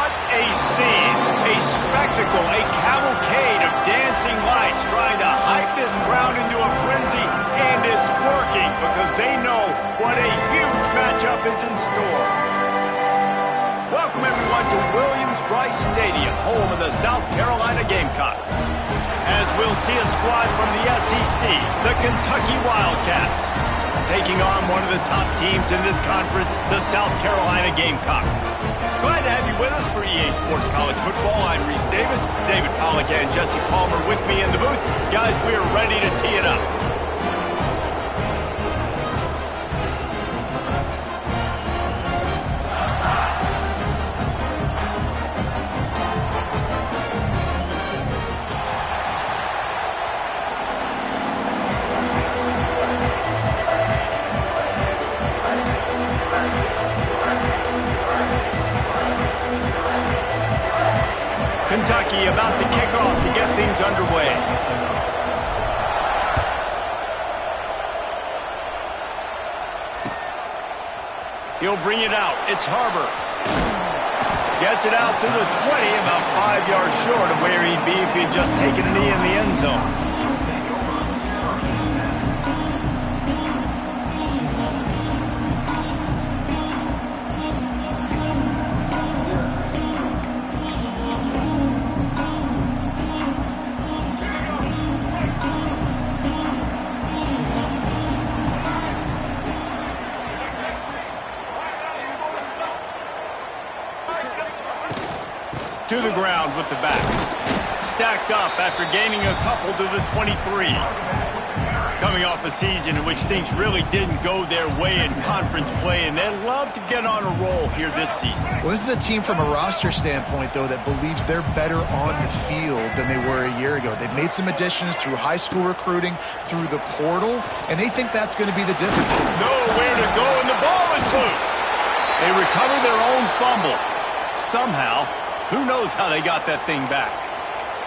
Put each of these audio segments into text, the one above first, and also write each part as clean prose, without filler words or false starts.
What a scene, a spectacle, a cavalcade of dancing lights trying to hype this crowd into a frenzy, and it's working because they know what a huge matchup is in store. Welcome everyone to Williams-Brice Stadium, home of the South Carolina Gamecocks. As we'll see a squad from the SEC, the Kentucky Wildcats, taking on one of the top teams in this conference, the South Carolina Gamecocks. Glad to have you with us for EA Sports College Football. I'm Reese Davis, David Pollack and Jesse Palmer with me in the booth. Guys, we are ready to tee it up. Kentucky about to kick off to get things underway. He'll bring it out. It's Harbor. Gets it out to the 20, about 5 yards short of where he'd be if he'd just taken a knee in the end zone. To the ground with the back. Stacked up after gaining a couple to the 23. Coming off a season in which things really didn't go their way in conference play, and they love to get on a roll here this season. Well, this is a team from a roster standpoint, though, that believes they're better on the field than they were a year ago. They've made some additions through high school recruiting, through the portal, and they think that's going to be the difference. Nowhere to go, and the ball is loose. They recover their own fumble. Somehow. Who knows how they got that thing back?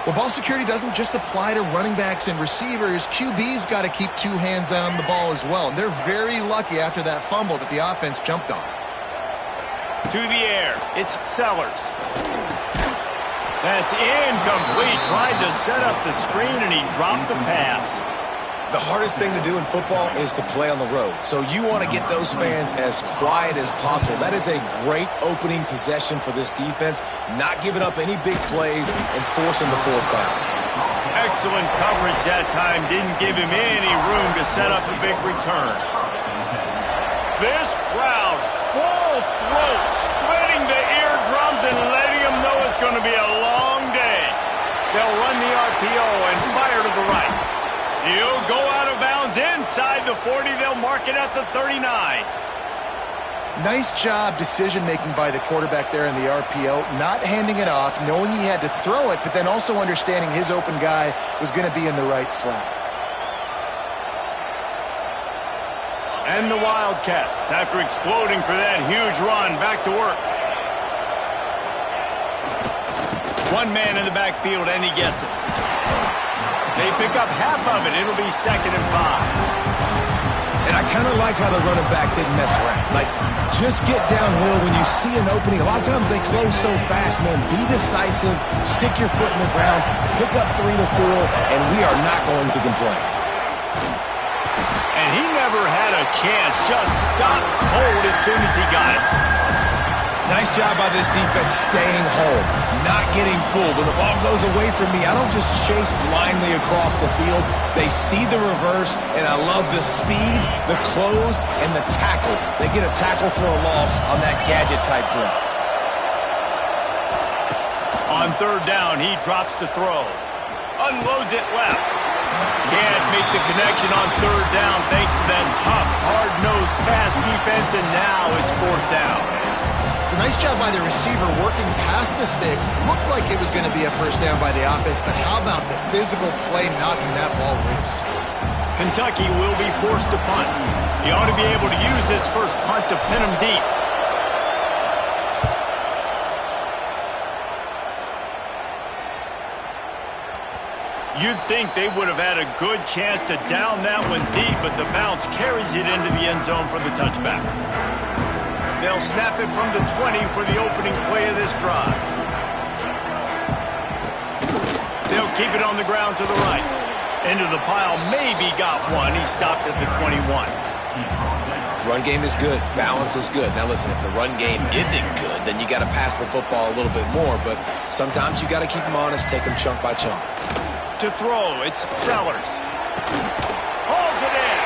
Well, ball security doesn't just apply to running backs and receivers. QB's got to keep two hands on the ball as well. And they're very lucky after that fumble that the offense jumped on. To the air. It's Sellers. That's incomplete. Tried to set up the screen, and he dropped the pass. The hardest thing to do in football is to play on the road. So you want to get those fans as quiet as possible. That is a great opening possession for this defense. Not giving up any big plays and forcing the fourth down. Excellent coverage that time. Didn't give him any room to set up a big return. This crowd, full throat, splitting the eardrums and letting them know it's going to be a long day. They'll run the RPO and fire to the right. He'll go out of bounds inside the 40. They'll mark it at the 39. Nice job decision-making by the quarterback there in the RPO, not handing it off, knowing he had to throw it, but then also understanding his open guy was going to be in the right flat. And the Wildcats, after exploding for that huge run, back to work. One man in the backfield, and he gets it. They pick up half of it. It'll be 2nd and 5. And I kind of like how the running back didn't mess around. Like, just get downhill when you see an opening. A lot of times they close so fast, man. Be decisive, stick your foot in the ground, pick up 3 to 4, and we are not going to complain. And he never had a chance. Just stopped cold as soon as he got it. Nice job by this defense staying home, not getting fooled. When the ball goes away from me, I don't just chase blindly across the field. They see the reverse, and I love the speed, the close, and the tackle. They get a tackle for a loss on that gadget-type play. On 3rd down, he drops to throw. Unloads it left. Can't make the connection on 3rd down thanks to that tough, hard-nosed pass defense, and now it's 4th down. It's a nice job by the receiver working past the sticks. Looked like it was going to be a first down by the offense, but how about the physical play knocking that ball loose? Kentucky will be forced to punt. He ought to be able to use his first punt to pin him deep. You'd think they would have had a good chance to down that one deep, but the bounce carries it into the end zone for the touchback. They'll snap it from the 20 for the opening play of this drive. keep it on the ground to the right. Into the pile, maybe got one. He stopped at the 21. Run game is good. Balance is good. Now listen, if the run game isn't good, then you got to pass the football a little bit more. But sometimes you got to keep them honest, take them chunk by chunk. To throw, it's Sellers. Holds it in.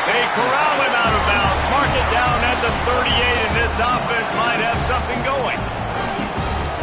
They corral him out of bounds. Mark it down at the 38, and this offense might have something going.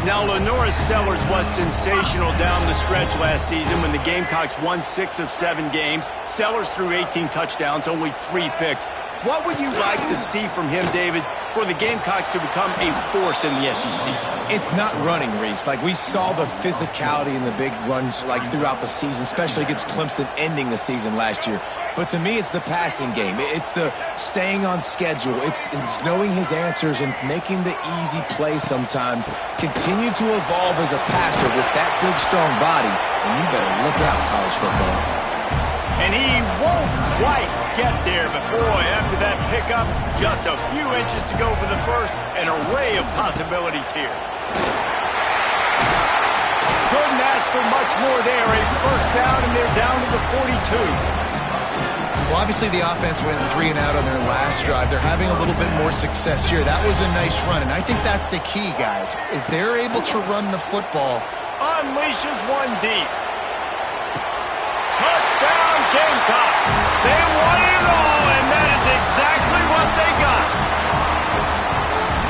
Now, LaNorris Sellers was sensational down the stretch last season when the Gamecocks won 6 of 7 games. Sellers threw 18 touchdowns, only 3 picks. What would you like to see from him, David, for the Gamecocks to become a force in the SEC? It's not running, Reese. Like, we saw the physicality in the big runs, like, throughout the season, especially against Clemson ending the season last year. But to me, it's the passing game. It's the staying on schedule. It's knowing his answers and making the easy play sometimes. Continue to evolve as a passer with that big, strong body, and you better look out, college football. And he won't quite get there, but boy, after that pickup, just a few inches to go for the first, an array of possibilities here. Couldn't ask for much more there. A first down, and they're down to the 42. Well, obviously the offense went 3 and out on their last drive. They're having a little bit more success here. That was a nice run, and I think that's the key, guys. If they're able to run the football. Unleashes one deep. Touchdown, Gamecocks. They won it all, and that is exactly what they got.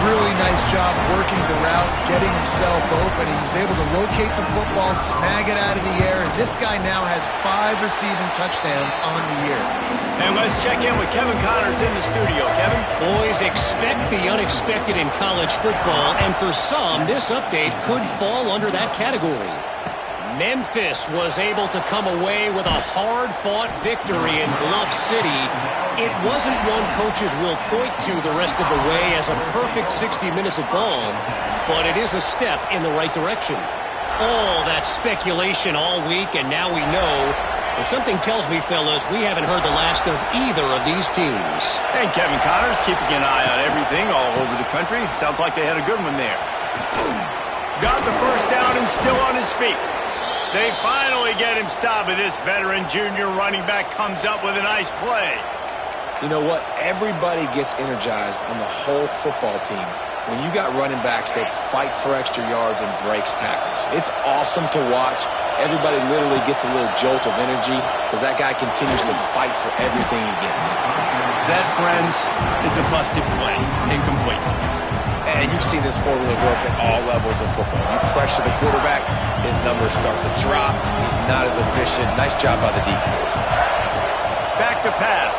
Really nice job working the route, getting himself open. He was able to locate the football, snag it out of the air, and this guy now has 5 receiving touchdowns on the year. And let's check in with Kevin Connors in the studio. Kevin? Boys, expect the unexpected in college football, and for some, this update could fall under that category. Memphis was able to come away with a hard-fought victory in Bluff City. It wasn't one coaches will point to the rest of the way as a perfect 60 minutes of ball, but it is a step in the right direction. All that speculation all week, and now we know. But something tells me, fellas, we haven't heard the last of either of these teams. And Kevin Connors keeping an eye on everything all over the country. Sounds like they had a good one there. Got the first down and still on his feet. They finally get him stopped, but this veteran junior running back comes up with a nice play. You know what? Everybody gets energized on the whole football team. When you got running backs that fight for extra yards and breaks tackles. It's awesome to watch. Everybody literally gets a little jolt of energy because that guy continues to fight for everything he gets. That, friends, is a busted play. Incomplete. And you've seen this formula work at all levels of football. You pressure the quarterback, his numbers start to drop. He's not as efficient. Nice job by the defense. Back to pass.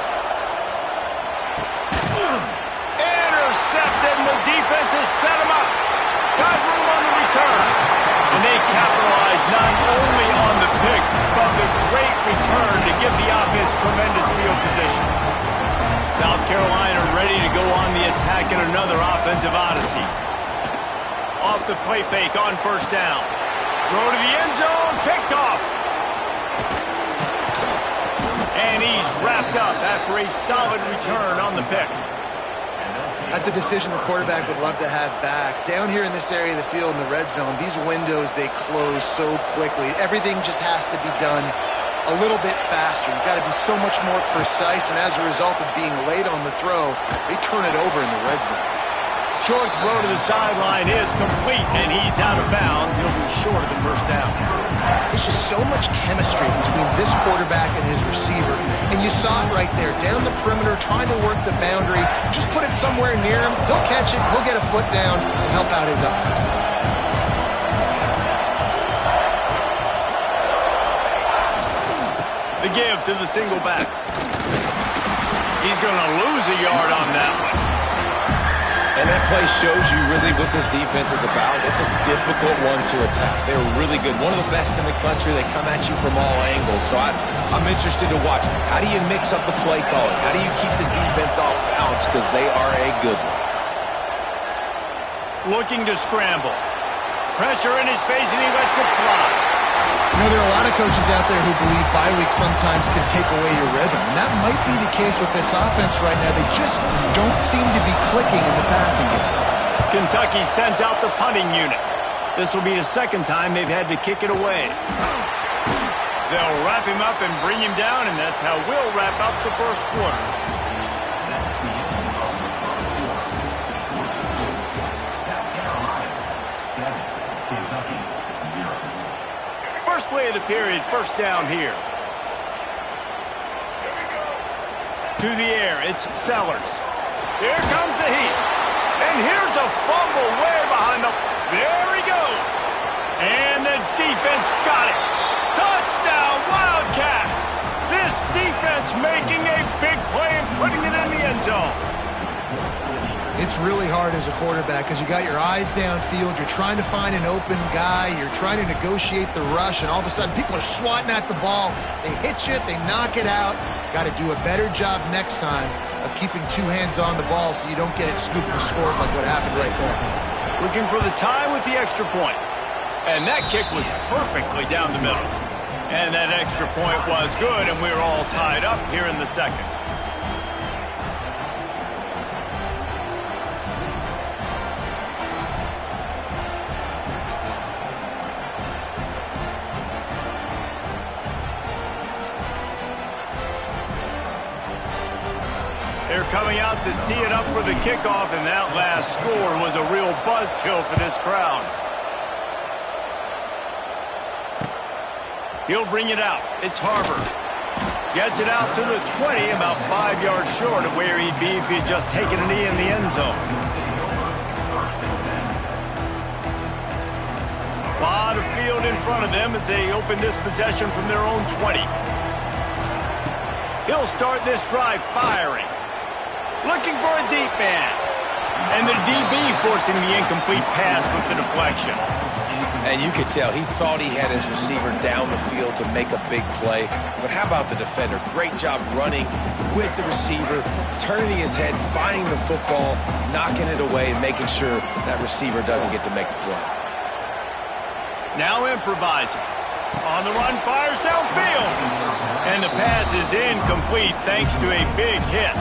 Intercepted, and the defense has set him up. Got room on the return. And they capitalize not only on the pick, but the great return to give the offense tremendous field position. South Carolina ready to go on the attack in another offensive odyssey. Off the play fake on first down. Throw to the end zone, picked off. And he's wrapped up after a solid return on the pick. That's a decision the quarterback would love to have back. Down here in this area of the field in the red zone, these windows, they close so quickly. Everything just has to be done a little bit faster. You've got to be so much more precise, and as a result of being late on the throw, they turn it over in the red zone. Short throw to the sideline is complete, and he's out of bounds. He'll be short of the first down. There's just so much chemistry between this quarterback and his receiver, and you saw it right there, down the perimeter, trying to work the boundary. Just put it somewhere near him. He'll catch it. He'll get a foot down and help out his offense. The give to the single back. He's going to lose a yard on that one. And that play shows you really what this defense is about. It's a difficult one to attack. They're really good. One of the best in the country. They come at you from all angles. So I'm interested to watch. How do you mix up the play calling? How do you keep the defense off balance? Because they are a good one. Looking to scramble. Pressure in his face, and he lets it fly. You know, there are a lot of coaches out there who believe bye weeks sometimes can take away your rhythm. And that might be the case with this offense right now. They just don't seem to be clicking in the passing game. Kentucky sends out the punting unit. This will be the second time they've had to kick it away. They'll wrap him up and bring him down, and that's how we'll wrap up the first quarter. First play of the period, first down here. To the air, it's Sellers. Here comes the heat. And here's a fumble way behind the... There he goes. And the defense got it. Touchdown, Wildcats. This defense making a big play and putting it in the end zone. It's really hard as a quarterback because you got your eyes downfield. You're trying to find an open guy. You're trying to negotiate the rush, and all of a sudden people are swatting at the ball. They hit you, they knock it out. Got to do a better job next time of keeping two hands on the ball so you don't get it scooped and scored like what happened right there. Looking for the tie with the extra point. And that kick was perfectly down the middle. And that extra point was good, and we're all tied up here in the second. They're coming out to tee it up for the kickoff, and that last score was a real buzzkill for this crowd. He'll bring it out. It's Harbour. Gets it out to the 20, about 5 yards short of where he'd be if he'd just taken a knee in the end zone. A lot of field in front of them as they open this possession from their own 20. He'll start this drive firing. Looking for a deep man. And the DB forcing the incomplete pass with the deflection. And you could tell he thought he had his receiver down the field to make a big play. But how about the defender? Great job running with the receiver, turning his head, finding the football, knocking it away, and making sure that receiver doesn't get to make the play. Now improvising. On the run, fires downfield. And the pass is incomplete thanks to a big hit.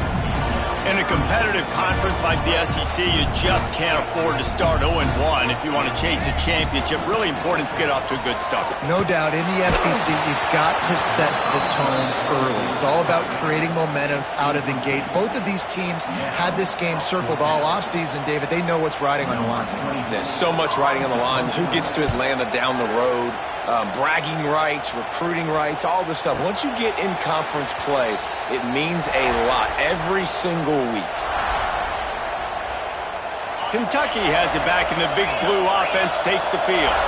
In a competitive conference like the SEC, you just can't afford to start 0-1 if you want to chase a championship. Really important to get off to a good start. No doubt, in the SEC, you've got to set the tone early. It's all about creating momentum out of the gate. Both of these teams had this game circled all offseason, David. They know what's riding on the line. There's so much riding on the line. Who gets to Atlanta down the road? Bragging rights, recruiting rights, all this stuff. Once you get in conference play, it means a lot every single week. Kentucky has it back, and the big blue offense takes the field.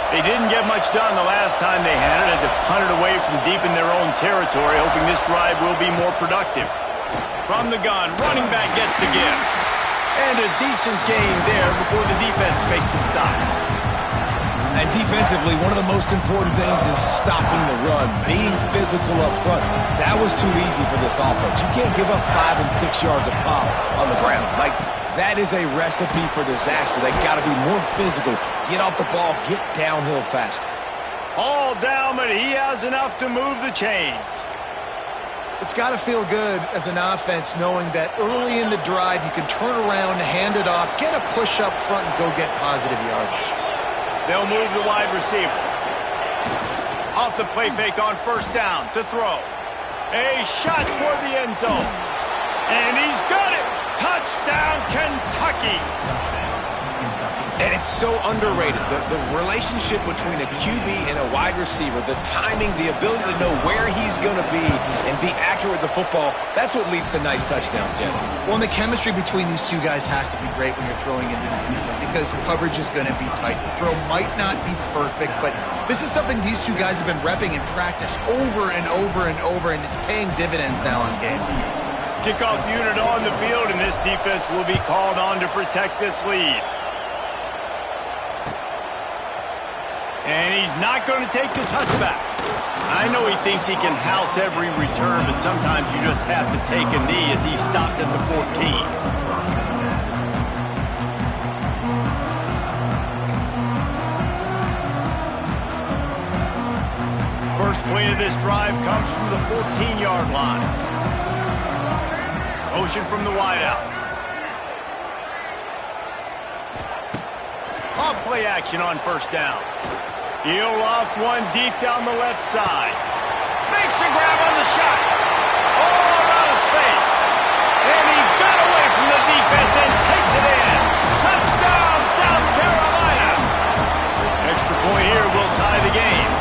They didn't get much done the last time they had it. Had to punt it away from deep in their own territory, hoping this drive will be more productive. From the gun, running back gets the give. And a decent gain there before the defense makes the stop. And defensively, one of the most important things is stopping the run, being physical up front. That was too easy for this offense. You can't give up 5 and 6 yards a pop on the ground. Like, that is a recipe for disaster. They got to be more physical, get off the ball, get downhill faster. All down, but he has enough to move the chains. It's got to feel good as an offense knowing that early in the drive you can turn around, hand it off, get a push up front, and go get positive yardage. They'll move the wide receiver. Off the play fake on first down to throw. A shot toward the end zone. And he's got it. Touchdown, Kentucky. And it's so underrated. The relationship between a QB and a wide receiver, the timing, the ability to know where he's going to be and be accurate with the football, that's what leads to nice touchdowns, Jesse. Well, and the chemistry between these two guys has to be great when you're throwing into the end zone because coverage is going to be tight. The throw might not be perfect, but this is something these two guys have been repping in practice over and over and over, and it's paying dividends now on game. Kickoff unit on the field, and this defense will be called on to protect this lead. And he's not going to take the touchback. I know he thinks he can house every return, but sometimes you just have to take a knee as he stopped at the 14. First play of this drive comes from the 14-yard line. Motion from the wideout. Off play action on first down. He'll loft one deep down the left side. Makes a grab on the shot. All out of space. And he got away from the defense and takes it in. Touchdown, South Carolina. Extra point here will tie the game.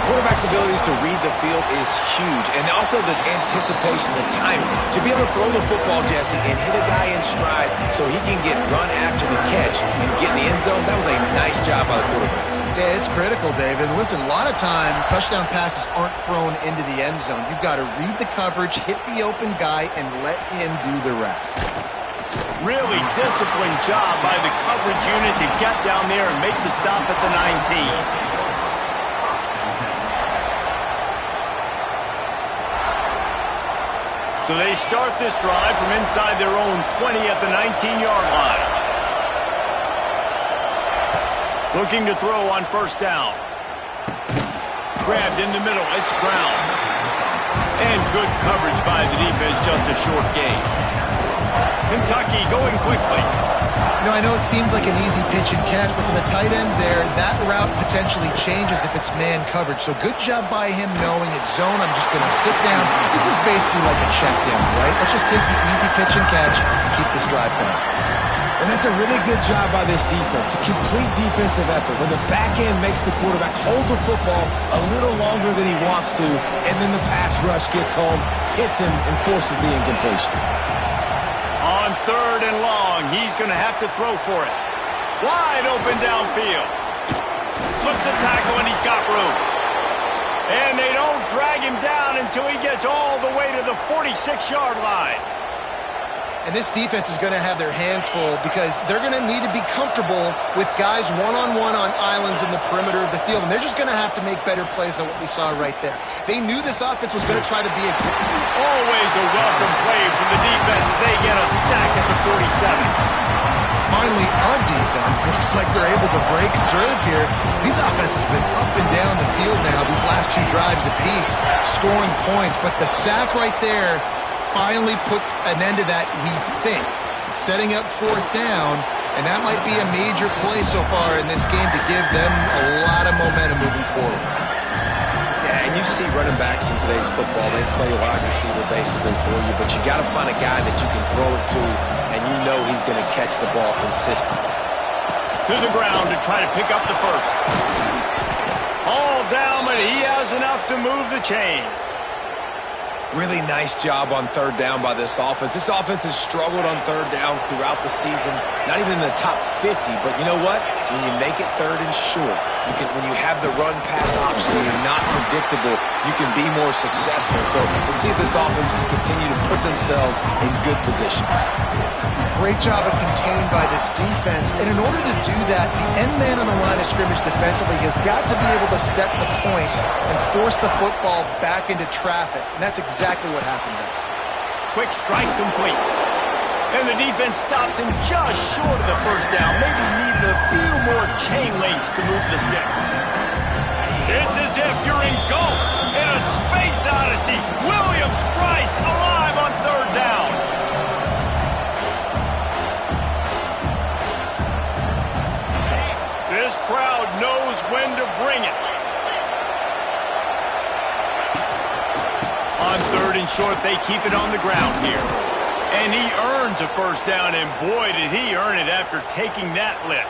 Quarterback's abilities to read the field is huge, and also the anticipation, the timing. To be able to throw the football, Jesse, and hit a guy in stride so he can get run after the catch and get in the end zone, that was a nice job by the quarterback. Yeah, it's critical, David. Listen, a lot of times touchdown passes aren't thrown into the end zone. You've got to read the coverage, hit the open guy, and let him do the rest. Really disciplined job by the coverage unit to get down there and make the stop at the 19. So they start this drive from inside their own 20 at the 19-yard line. Looking to throw on first down. Grabbed in the middle, it's Brown. And good coverage by the defense, just a short gain. Kentucky going quickly. You know, I know it seems like an easy pitch and catch, but for the tight end there, that route potentially changes if it's man coverage. So good job by him knowing it's zone. I'm just going to sit down. This is basically like a check down, right? Let's just take the easy pitch and catch and keep this drive going. And that's a really good job by this defense, a complete defensive effort. When the back end makes the quarterback hold the football a little longer than he wants to, and then the pass rush gets home, hits him, and forces the incompletion. On third and long, he's going to have to throw for it. Wide open downfield. Slips a tackle and he's got room. And they don't drag him down until he gets all the way to the 46-yard line. And this defense is going to have their hands full because they're going to need to be comfortable with guys one-on-one on islands in the perimeter of the field. And they're just going to have to make better plays than what we saw right there. They knew this offense was going to try to be a... Always a welcome play from the defense as they get a sack at the 47. Finally, our defense looks like they're able to break serve here. These offenses have been up and down the field now these last two drives apiece, scoring points. But the sack right there finally puts an end to that, we think. It's setting up fourth down, and that might be a major play so far in this game to give them a lot of momentum moving forward. Yeah, and you see running backs in today's football, they play wide receiver basically for you, but you got to find a guy that you can throw it to, and you know he's going to catch the ball consistently. To the ground to try to pick up the first. All down, but he has enough to move the chains. Really nice job on third down by this offense. This offense has struggled on third downs throughout the season. Not even in the top 50, but you know what? When you make it third and short, when you have the run-pass option and you're not predictable, you can be more successful. So let's see if this offense can continue to put themselves in good positions. Great job of contained by this defense. And in order to do that, the end man on the line of scrimmage defensively has got to be able to set the point and force the football back into traffic. And that's exactly what happened there. Quick strike complete. And the defense stops him just short of the first down. Maybe needed a few more chain links to move the sticks. It's as if you're engulfed in a space odyssey. Williams-Brice alive on third down. This crowd knows when to bring it. On third and short, they keep it on the ground here. And he earns a first down, and boy, did he earn it after taking that lick.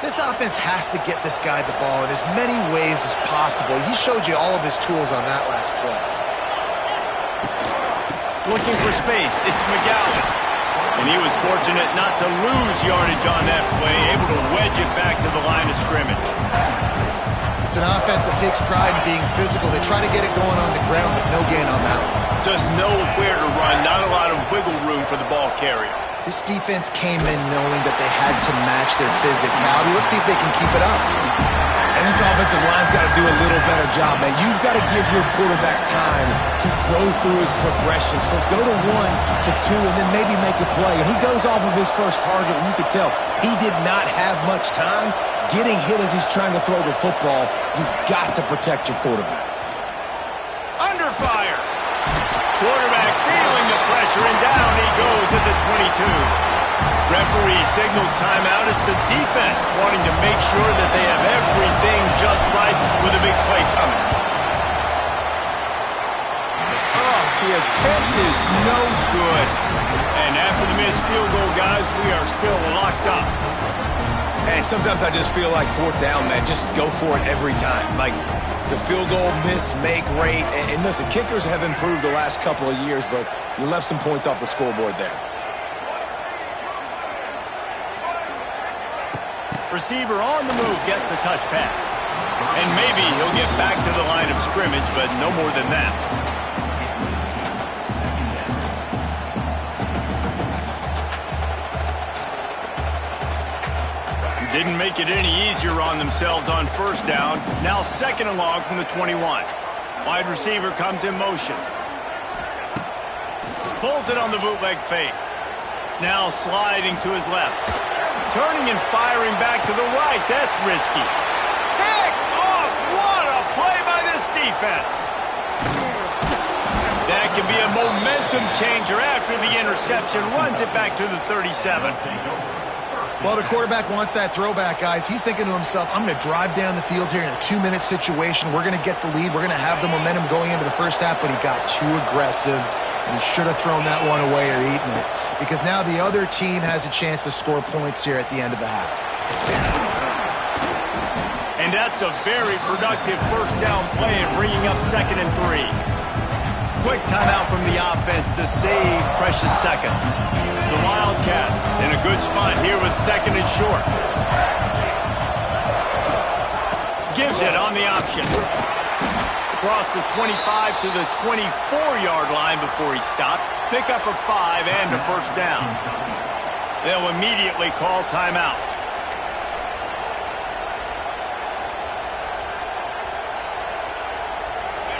This offense has to get this guy the ball in as many ways as possible. He showed you all of his tools on that last play. Looking for space, it's McGowan. And he was fortunate not to lose yardage on that play, able to wedge it back to the line of scrimmage. It's an offense that takes pride in being physical. They try to get it going on the ground, but no gain on that one. Just know where to run, not a lot of wiggle room for the ball carrier. This defense came in knowing that they had to match their physicality. Let's see if they can keep it up. And this offensive line's got to do a little better job, man. You've got to give your quarterback time to go through his progressions. So go to 1 to 2 and then maybe make a play. And he goes off of his first target, and you could tell he did not have much time getting hit as he's trying to throw the football. You've got to protect your quarterback. Under fire. Quarterback feeling the pressure, and down he goes at the 22. Referee signals timeout. It's the defense wanting to make sure that they have everything just right with a big play coming. Oh, the attempt is no good. And after the missed field goal, guys, we are still locked up. And sometimes I just feel like fourth down, man, just go for it every time. Like the field goal miss-make rate. And listen, kickers have improved the last couple of years, but you left some points off the scoreboard there. Receiver on the move gets the touch pass. And maybe he'll get back to the line of scrimmage, but no more than that. Didn't make it any easier on themselves on first down. Now second and long from the 21. Wide receiver comes in motion. Pulls it on the bootleg fake. Now sliding to his left. Turning and firing back to the right. That's risky. Pick off! What a play by this defense. That can be a momentum changer after the interception. Runs it back to the 37. Well, the quarterback wants that throwback, guys. He's thinking to himself, I'm going to drive down the field here in a 2-minute situation. We're going to get the lead. We're going to have the momentum going into the first half, but he got too aggressive, and he should have thrown that one away or eaten it, because now the other team has a chance to score points here at the end of the half. And that's a very productive first down play and bringing up 2nd and 3. Quick timeout from the offense to save precious seconds. The Wildcats in a good spot here with 2nd and short. Gives it on the option. Across the 25 to the 24-yard line before he stopped. Pick up a 5 and a first down. They'll immediately call timeout.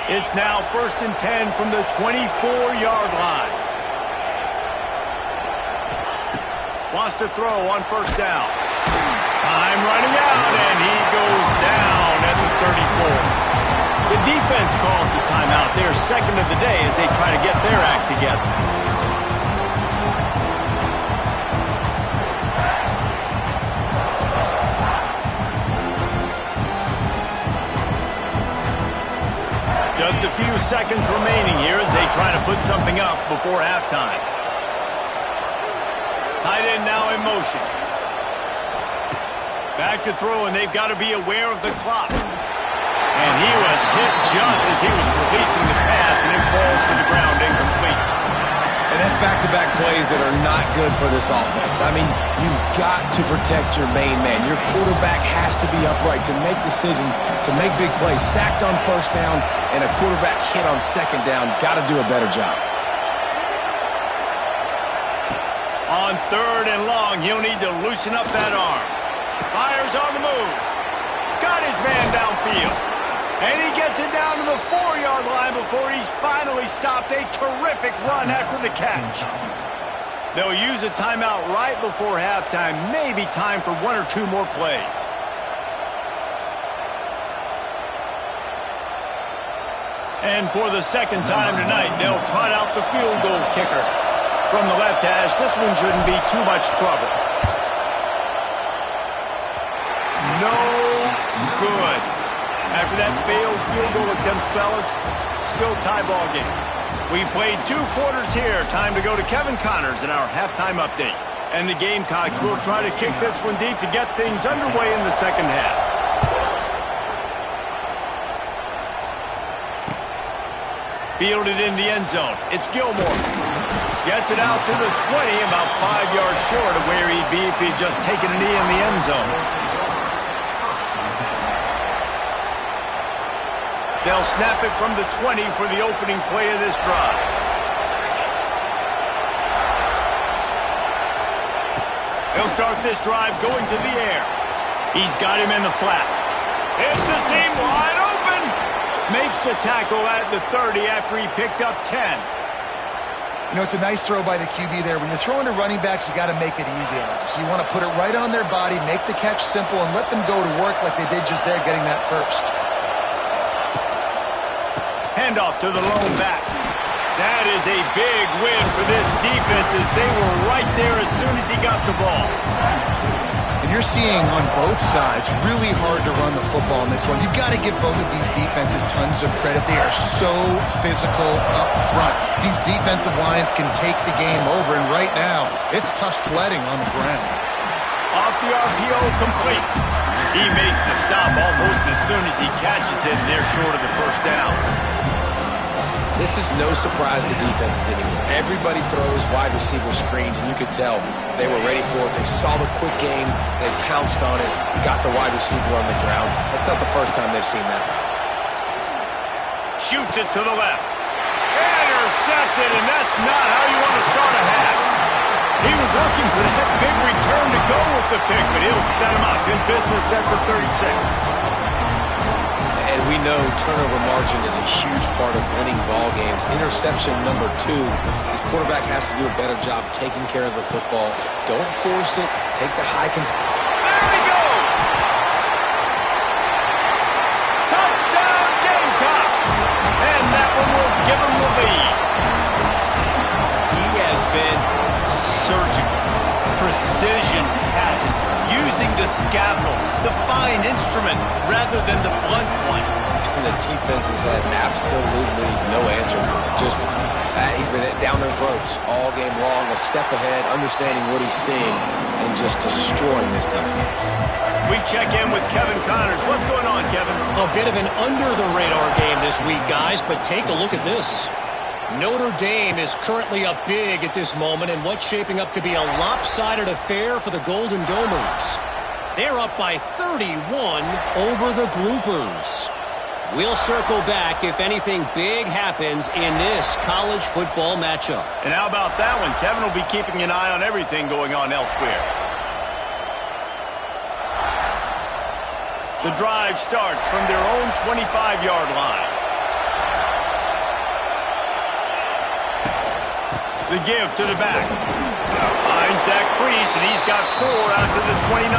It's now 1st and 10 from the 24-yard line. Wants to throw on first down. Time running out, and he goes down at the 34. The defense calls the timeout. Their second of the day as they try to get their act together. Just a few seconds remaining here as they try to put something up before halftime. Tight end now in motion. Back to throw, and they've got to be aware of the clock. And he was hit just as he was releasing the pass, and it falls to the ground incomplete. And that's back-to-back plays that are not good for this offense. I mean, you've got to protect your main man. Your quarterback has to be upright to make decisions, to make big plays. Sacked on first down and a quarterback hit on second down. Got to do a better job. On 3rd and long, he'll need to loosen up that arm. Fires on the move. Got his man downfield. And he gets it down to the 4-yard line before he's finally stopped. A terrific run after the catch. They'll use a timeout right before halftime. Maybe time for 1 or 2 more plays. And for the second time tonight, they'll trot out the field goal kicker. From the left hash, this one shouldn't be too much trouble. No good. After that failed field goal attempt, fellas, still tie ball game. We played 2 quarters here. Time to go to Kevin Connors in our halftime update. And the Gamecocks will try to kick this one deep to get things underway in the second half. Fielded in the end zone. It's Gilmore. Gets it out to the 20, about 5 yards short of where he'd be if he'd just taken a knee in the end zone. They'll snap it from the 20 for the opening play of this drive. They'll start this drive going to the air. He's got him in the flat. It's a seam wide open. Makes the tackle at the 30 after he picked up 10. You know, it's a nice throw by the QB there. When you're throwing to running backs, you got to make it easy on them. So you want to put it right on their body, make the catch simple, and let them go to work like they did just there getting that first. Handoff to the lone back. That is a big win for this defense as they were right there as soon as he got the ball. And you're seeing on both sides really hard to run the football in this one. You've got to give both of these defenses tons of credit. They are so physical up front. These defensive lines can take the game over, and right now, it's tough sledding on the ground. Off the RPO, complete. He makes the stop almost as soon as he catches it, and they're short of the first down. This is no surprise to defenses anymore. Everybody throws wide receiver screens, and you could tell they were ready for it. They saw the quick game, they pounced on it, got the wide receiver on the ground. That's not the first time they've seen that. Shoots it to the left. Intercepted, and that's not how you want to start a half. He was looking for that big return to go with the pick, but he'll set him up in business at the 36. And we know turnover margin is a huge part of winning ball games. Interception number 2. His quarterback has to do a better job taking care of the football. Don't force it. Take the high. There he goes! Touchdown Gamecocks! And that one will give him the lead. He has been surgical. Precision passes. Using the scalpel, the fine instrument, rather than the blunt one. And the defense has had absolutely no answer for it. Just, he's been down their throats all game long, a step ahead, understanding what he's seeing, and just destroying this defense. We check in with Kevin Connors. What's going on, Kevin? A bit of an under-the-radar game this week, guys, but take a look at this. Notre Dame is currently up big at this moment in what's shaping up to be a lopsided affair for the Golden Domers. They're up by 31 over the Groupers. We'll circle back if anything big happens in this college football matchup. And how about that one? Kevin will be keeping an eye on everything going on elsewhere. The drive starts from their own 25-yard line. The give to the back. Finds Zach Priest, and he's got 4 out to the 29.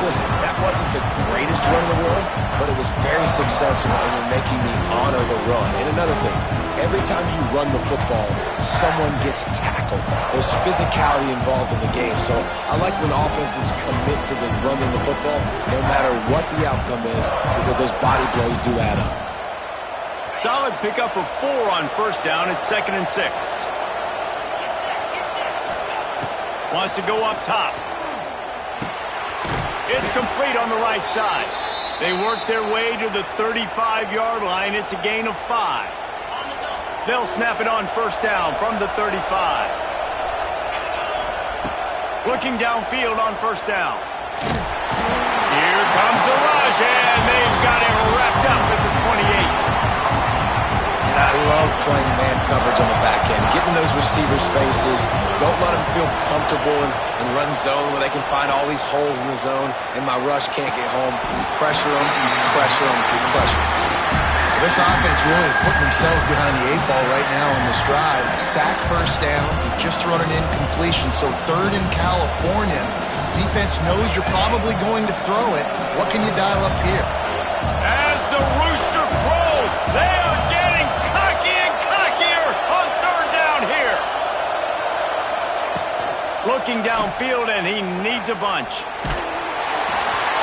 Listen, that wasn't the greatest run in the world, but it was very successful, and you're making me honor the run. And another thing, every time you run the football, someone gets tackled. There's physicality involved in the game. So I like when offenses commit to the running the football, no matter what the outcome is, because those body blows do add up. Solid pickup of 4 on first down. It's 2nd and 6. Wants to go up top. It's complete on the right side. They work their way to the 35-yard line. It's a gain of 5. They'll snap it on first down from the 35. Looking downfield on first down. Here comes the rush, and they've got him wrapped up at the 28. And I love playing man coverage on the back end, getting those receivers' faces. Don't let them feel comfortable and run zone where they can find all these holes in the zone, and my rush can't get home. Pressure them, pressure them, pressure them. This offense really is putting themselves behind the 8 ball right now on this drive. Sack first down, just thrown an incompletion, so 3rd in California. Defense knows you're probably going to throw it. What can you dial up here? As the rooster crows, they are getting cocky and cockier on 3rd down here. Looking downfield, and he needs a bunch.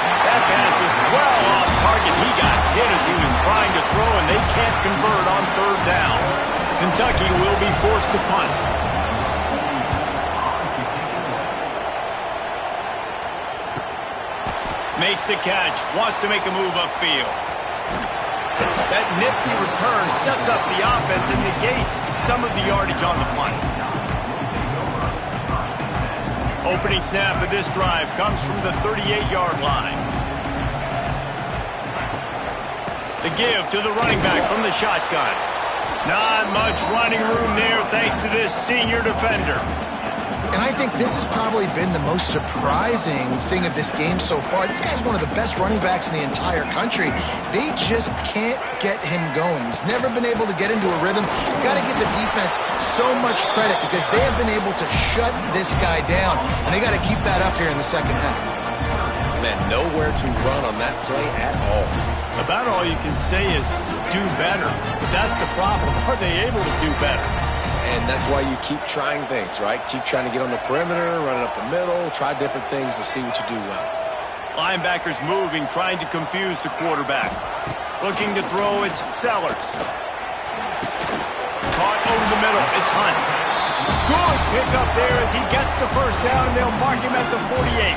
That pass is well off target. He got hit as he was trying to throw, and they can't convert on 3rd down. Kentucky will be forced to punt. Makes the catch. Wants to make a move upfield. That nifty return sets up the offense and negates some of the yardage on the punt. Opening snap of this drive comes from the 38-yard line. The give to the running back from the shotgun. Not much running room there thanks to this senior defender. And I think this has probably been the most surprising thing of this game so far. This guy's one of the best running backs in the entire country. They just can't get him going. He's never been able to get into a rhythm. You've got to give the defense so much credit because they have been able to shut this guy down, and they got to keep that up here in the second half. Man, nowhere to run on that play at all. About all you can say is do better. But that's the problem. Are they able to do better? And that's why you keep trying things, right? Keep trying to get on the perimeter, run it up the middle, try different things to see what you do well. Linebackers moving, trying to confuse the quarterback. Looking to throw, it's Sellers. Caught over the middle, it's Hunt. Good pick up there as he gets the first down, and they'll mark him at the 48.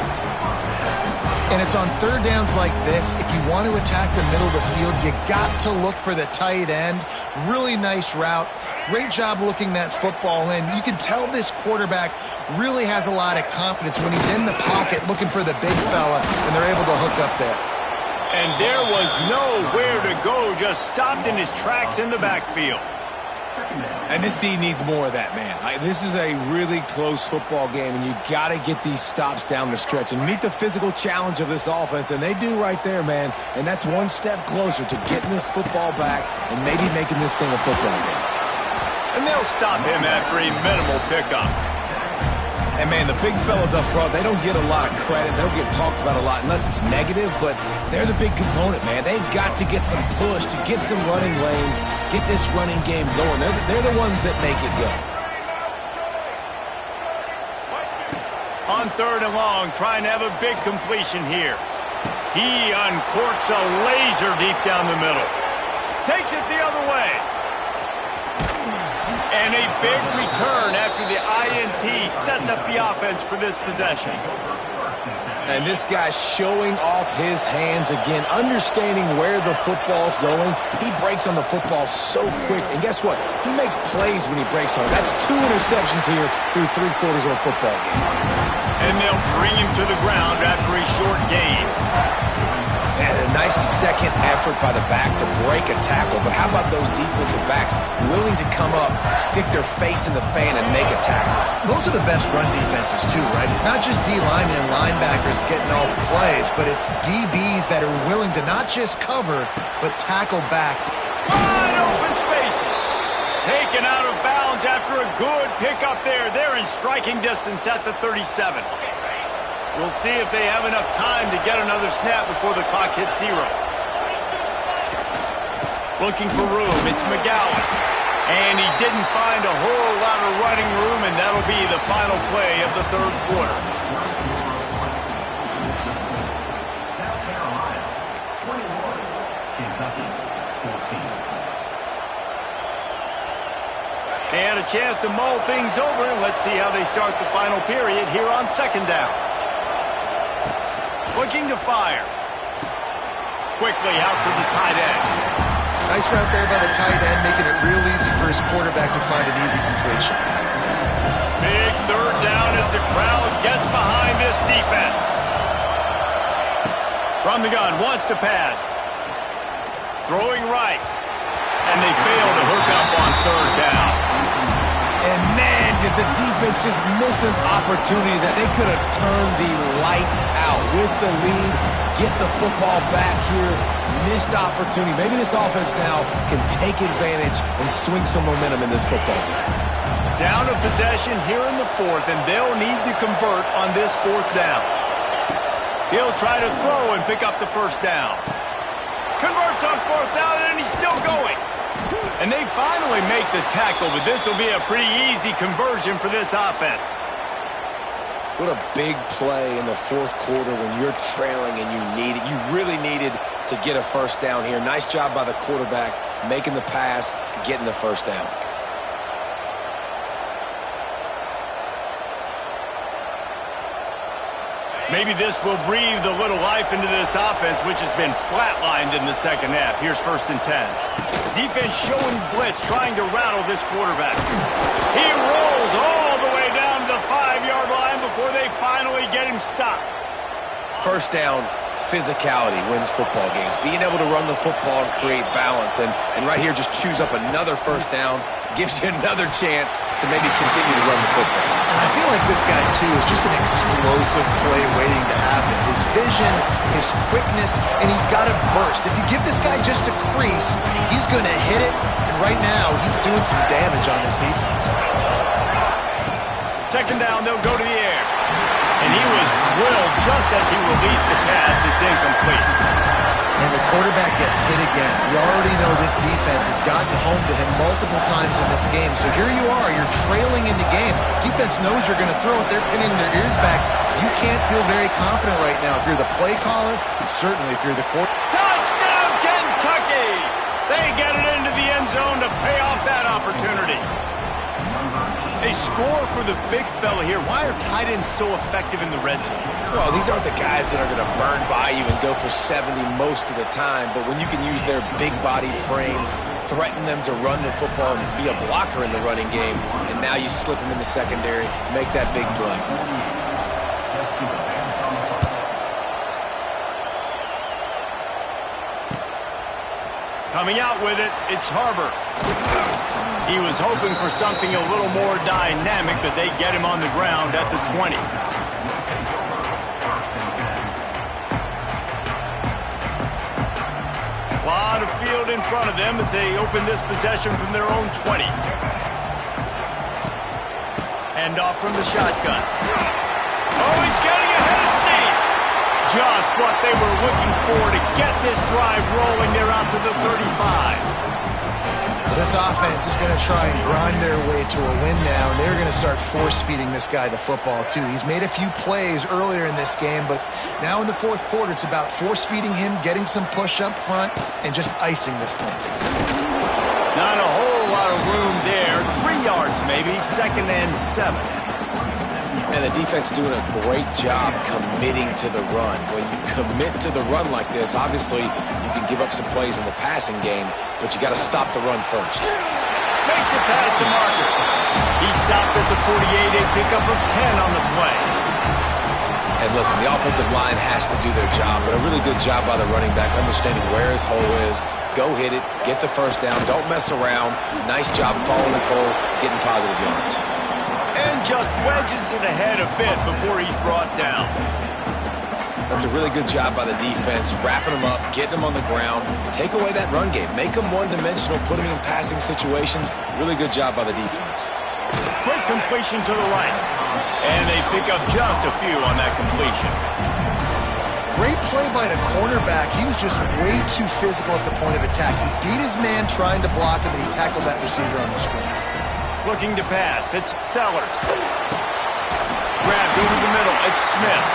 And it's on third downs like this. If you want to attack the middle of the field, you got to look for the tight end. Really nice route. Great job looking that football in. You can tell this quarterback really has a lot of confidence when he's in the pocket looking for the big fella, and they're able to hook up there. And there was nowhere to go, just stopped in his tracks in the backfield. And this D needs more of that, man. This is a really close football game, and you got to get these stops down the stretch and meet the physical challenge of this offense, and they do right there, man. And that's one step closer to getting this football back and maybe making this thing a football game. And they'll stop him after a minimal pickup. And, man, the big fellas up front, they don't get a lot of credit. They don't get talked about a lot unless it's negative, but they're the big component, man. They've got to get some push, to get some running lanes, get this running game going. They're the ones that make it go. On third and long, trying to have a big completion here. He uncorks a laser deep down the middle. Takes it the other way. And a big return after the INT sets up the offense for this possession. And this guy's showing off his hands again, understanding where the football's going. He breaks on the football so quick. And guess what? He makes plays when he breaks on it. That's 2 interceptions here through 3 quarters of a football game. And they'll bring him to the ground after a short gain. And a nice second effort by the back to break a tackle. But how about those defensive backs willing to come up, stick their face in the fan, and make a tackle? Those are the best run defenses, too, right? It's not just D-linemen and linebackers getting all the plays, but it's DBs that are willing to not just cover, but tackle backs. Wide open spaces. Taken out of bounds after a good pickup there. They're in striking distance at the 37. We'll see if they have enough time to get another snap before the clock hits 0. Looking for room, it's McGowan. And he didn't find a whole lot of running room, and that'll be the final play of the third quarter. South Carolina, 21, Kentucky, 14. And a chance to mull things over, and let's see how they start the final period here on second down. Looking to fire. Quickly out to the tight end. Nice route there by the tight end, making it real easy for his quarterback to find an easy completion. Big third down as the crowd gets behind this defense. From the gun, wants to pass. Throwing right. And they fail to hook up on third down. And, man, did the defense just miss an opportunity that they could have turned the lights out with the lead, get the football back here, missed opportunity. Maybe this offense now can take advantage and swing some momentum in this football game. Down a possession here in the fourth, and they'll need to convert on this fourth down. He'll try to throw and pick up the first down. Converts on fourth down, and he's still going. And they finally make the tackle, but this will be a pretty easy conversion for this offense. What a big play in the fourth quarter when you're trailing and you really needed to get a first down here. Nice job by the quarterback, making the pass, getting the first down. Maybe this will breathe a little life into this offense, which has been flatlined in the second half. Here's 1st and 10. Defense showing blitz, trying to rattle this quarterback. He rolls all the way down to the 5-yard line before they finally get him stopped. First down, physicality wins football games. Being able to run the football and create balance. And right here, just choose up another first down, gives you another chance to maybe continue to run the football. And I feel like this guy, too, is just an explosive play waiting to happen. His vision, his quickness, and he's got a burst. If you give this guy just a crease, he's going to hit it. And right now, he's doing some damage on this defense. Second down, they'll go to the air. And And he was drilled just as he released the pass. It's incomplete. And the quarterback gets hit again. We already know this defense has gotten home to him multiple times in this game. So here you are, you're trailing in the game. Defense knows you're going to throw it. They're pinning their ears back. You can't feel very confident right now. If you're the play caller, and certainly if you're the quarterback. Touchdown, Kentucky! They get it into the end zone to pay off that opportunity. A score for the big fella here. Why are tight ends so effective in the red zone? Well, these aren't the guys that are going to burn by you and go for 70 most of the time, but when you can use their big-bodied frames, threaten them to run the football and be a blocker in the running game, and now you slip them in the secondary, make that big play. Coming out with it, it's Harbor. He was hoping for something a little more dynamic, but they get him on the ground at the 20. A lot of field in front of them as they open this possession from their own 20. Hand off from the shotgun. Oh, he's getting ahead of steam. Just what they were looking for to get this drive rolling. They're out to the 35. This offense is going to try and grind their way to a win now, and they're going to start force-feeding this guy the football, too. He's made a few plays earlier in this game, but now in the fourth quarter, it's about force-feeding him, getting some push up front, and just icing this thing. Not a whole lot of room there. 3 yards maybe, 2nd and 7. And the defense doing a great job committing to the run. When you commit to the run like this, obviously you can give up some plays in the passing game, but you got to stop the run first. Makes it past the marker. He stopped at the 48, a pickup of 10 on the play. And listen, the offensive line has to do their job, but a really good job by the running back, understanding where his hole is. Go hit it, get the first down, don't mess around. Nice job following his hole, getting positive yards. And just wedges it ahead a bit before he's brought down. That's a really good job by the defense, wrapping them up, getting them on the ground, take away that run game, make them one-dimensional, put them in passing situations. Really good job by the defense. Quick completion to the right. And they pick up just a few on that completion. Great play by the cornerback. He was just way too physical at the point of attack. He beat his man trying to block him, and he tackled that receiver on the screen. Looking to pass, it's Sellers. Grabbed over the middle, it's Smith.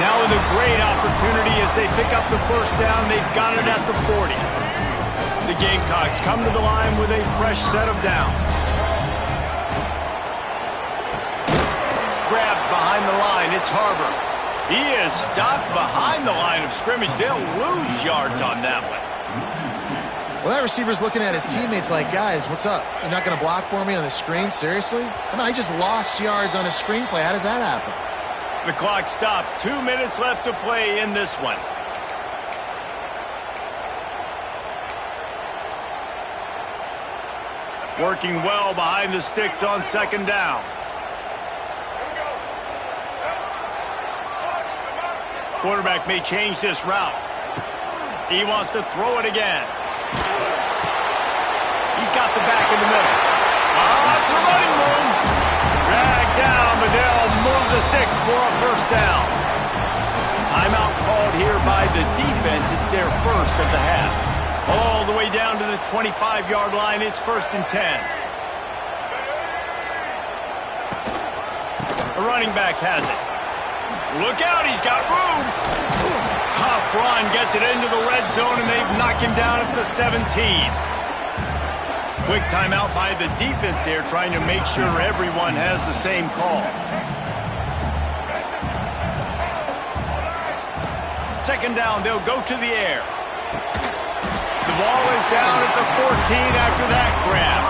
Now with a great opportunity as they pick up the first down, they've got it at the 40. The Gamecocks come to the line with a fresh set of downs. Grabbed behind the line, it's Harbor. He is stopped behind the line of scrimmage. They'll lose yards on that one. Well, that receiver's looking at his teammates like, guys, what's up? You're not going to block for me on the screen? Seriously? I mean, I just lost yards on a screenplay. How does that happen? The clock stops. 2 minutes left to play in this one. Working well behind the sticks on 2nd down. Quarterback may change this route. He wants to throw it again. He's got the back in the middle. It's a running room. Dragged down, but they'll move the sticks for a first down. Timeout called here by the defense. It's their first of the half. All the way down to the 25-yard line. It's 1st and 10. The running back has it. Look out, he's got room. Tough run gets it into the red zone, and they've knocked him down at the 17. Quick timeout by the defense there, trying to make sure everyone has the same call. 2nd down, they'll go to the air. The ball is down at the 14 after that grab.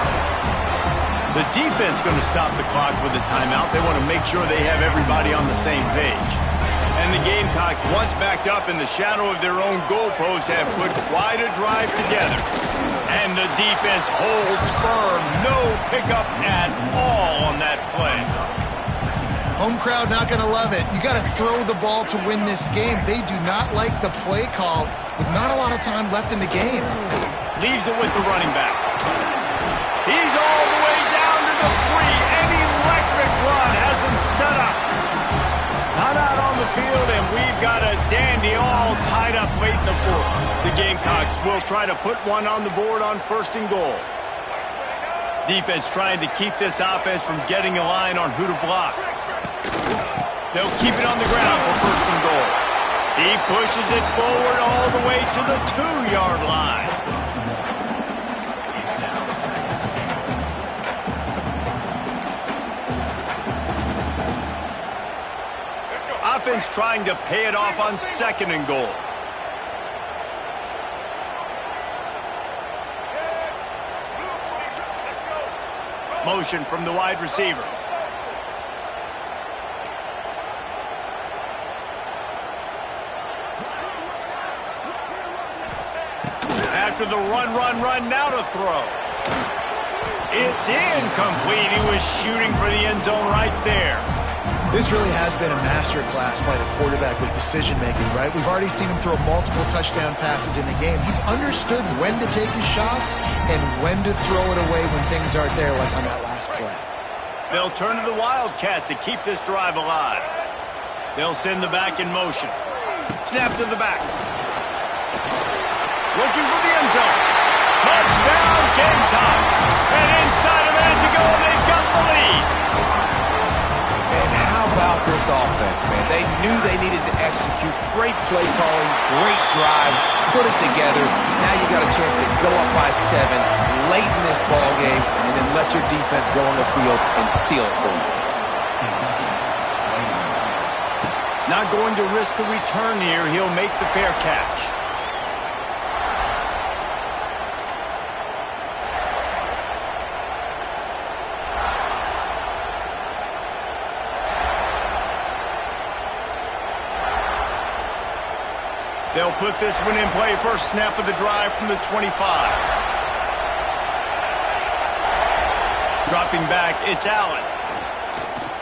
The defense going to stop the clock with a timeout. They want to make sure they have everybody on the same page. And the Gamecocks, once backed up in the shadow of their own goalpost, have put quite a drive together. And the defense holds firm. No pickup at all on that play. Home crowd not going to love it. You got to throw the ball to win this game. They do not like the play call with not a lot of time left in the game. Leaves it with the running back. He's all the way down to the 3. An electric run has him set up. Not out field, and we've got a dandy all tied up late in the fourth. The Gamecocks will try to put one on the board on 1st and goal. Defense trying to keep this offense from getting a line on who to block. They'll keep it on the ground for 1st and goal. He pushes it forward all the way to the 2-yard line. Offense trying to pay it off on 2nd and goal. Motion from the wide receiver. After the run, now to throw. It's incomplete. He was shooting for the end zone right there. This really has been a masterclass by the quarterback with decision-making, right? We've already seen him throw multiple touchdown passes in the game. He's understood when to take his shots and when to throw it away when things aren't there, like on that last play. They'll turn to the Wildcat to keep this drive alive. They'll send the back in motion. Snap to the back. Looking for the end zone. Touchdown, Gamecocks. And inside a minute to go, they've got the lead. And how about this offense, man? They knew they needed to execute. Great play calling, great drive, put it together. Now you got a chance to go up by 7 late in this ball game and then let your defense go on the field and seal it for you. Not going to risk a return here. He'll make the fair catch. They'll put this one in play. First snap of the drive from the 25. Dropping back, it's Allen.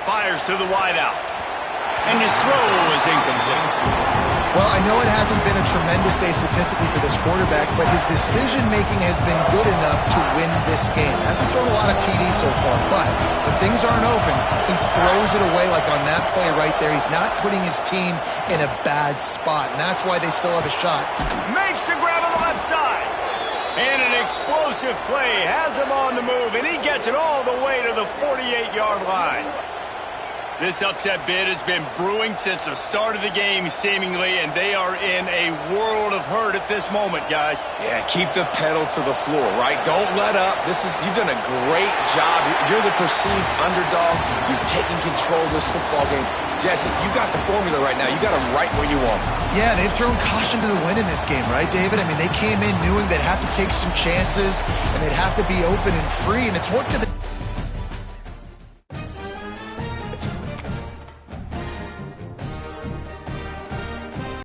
Fires to the wideout. And his throw is incomplete. Well, I know it hasn't been a tremendous day statistically for this quarterback, but his decision-making has been good enough to win this game. Hasn't thrown a lot of TDs so far, but when things aren't open, he throws it away like on that play right there. He's not putting his team in a bad spot, and that's why they still have a shot. Makes the grab on the left side. And an explosive play has him on the move, and he gets it all the way to the 48-yard line. This upset bid has been brewing since the start of the game, seemingly, and they are in a world of hurt at this moment, guys. Yeah, keep the pedal to the floor, right? Don't let up. You've done a great job. You're the perceived underdog. You've taken control of this football game. Jesse, you got the formula right now. You got them right where you want them. Yeah, they've thrown caution to the wind in this game, right, David? I mean, they came in knowing they'd have to take some chances and they'd have to be open and free, and it's worked to the